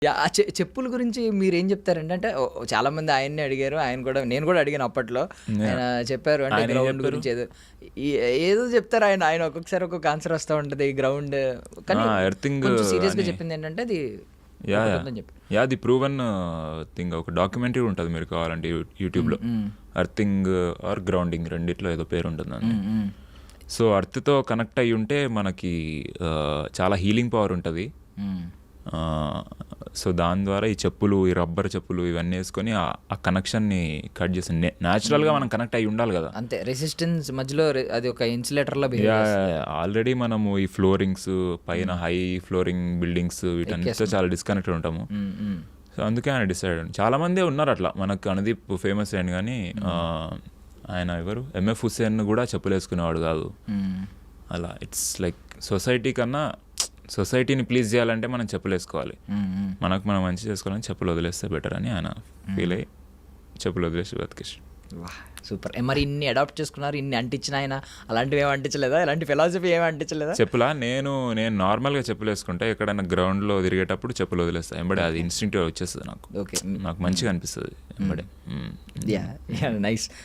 Yeah! ఆ చెప్పుల గురించి మీరేం చెప్తారండి? అంటే చాలామంది ఆయన్నే అడిగారు. ఆయన కూడా నేను కూడా అడిగాను అప్పట్లో. ఆయన చెప్పారు అంటే ఆయనేం గ్రౌండ్ చెప్పారు? గురించి ఈ ఏదో చెప్తారు ఆయన. ఆయన ఒక్కొక్కసారి ఒక్కొక్క ఆన్సర్ వస్తా ఉంటది. గ్రౌండ్ కానీ ఎర్తింగ్ కొంచెం సీరియస్‌గా అని. చెప్పిందేంటంటే అది యాహ్! యాహ్! ఒకటుందని చెప్పి. యాహ్! అది ప్రూవెన్ థింగ్. ఒక డాక్యుమెంటరీ ఉంటది మీరు కావాలంటే యూట్యూబ్‌లో. ఎర్తింగ్ ఆర్ గ్రౌండింగ్ రెండిట్లో ఏదో పేరుంటుందండి. సో, ఎర్త్‌తో కనెక్ట్ అయ్యి ఉంటే మనకి చాలా హీలింగ్ పవర్ ఉంటది. సో, దాని ద్వారా ఈ చెప్పులు, ఈ రబ్బర్ చెప్పులు ఇవన్నీ యేసుకొని ఆ కనెక్షన్‌ని కట్ చేసి నేచురల్‌గా మనం కనెక్ట్ అయ్యి ఉండాలి గదా! అంతే రెసిస్టెన్స్ మధ్యలో అది ఒక ఇన్సులేటర్‌లా బిహేవ్ యాహ్! చేస్తది. యాహ్! ఆల్రెడీ మనము ఈ ఫ్లోరింగ్స్ పైన హై ఫ్లోరింగ్ బిల్డింగ్స్ వీటన్నిటితో చాలా డిస్కనెక్టెడ్ ఉంటాము. సో, అందుకే ఆయన డిసైడ్ అయ్యాడు. చాలా మందే ఉన్నారు అట్లా. మనకు అనుదీప్ ఫేమస్ అయ్యిండు గానీ ఆయన ఎవరు ఎంఎఫ్ హుస్సేన్ కూడా చెప్పులేసుకునేవాడు కాదు. అలా ఇట్స్ లైక్ సొసైటీ కన్నా సొసైటీని ప్లీజ్ చేయాలంటే మనం చెప్పులేసుకోవాలి. మనకు మనం మంచి చేసుకోవాలని చెప్పులు వదిలేస్తే బెటర్ అని ఆయన ఫీల్ అయ్యి చెప్పులు వదిలేసి బతికేసి. వాహ్! సూపర్. మరి ఇన్ని అడాప్ట్ చేసుకున్నారు, ఇన్ని అంటించిన ఆయన అలాంటివి ఏమి అంటించలేదా? ఇలాంటి ఫిలాసఫీ ఏమి అంటించలేదా? చెప్పులా నేను నార్మల్గా చెప్పులు వేసుకుంటే ఎక్కడైనా గ్రౌండ్లో తిరిగేటప్పుడు చెప్పులు వదిలేస్తాను. ఎంబడే అది ఇన్స్టింక్టివ్ వచ్చేస్తుంది నాకు. ఓకే. నాకు మంచిగా అనిపిస్తుంది ఎంబడే. యాహ్! యాహ్! నైస్.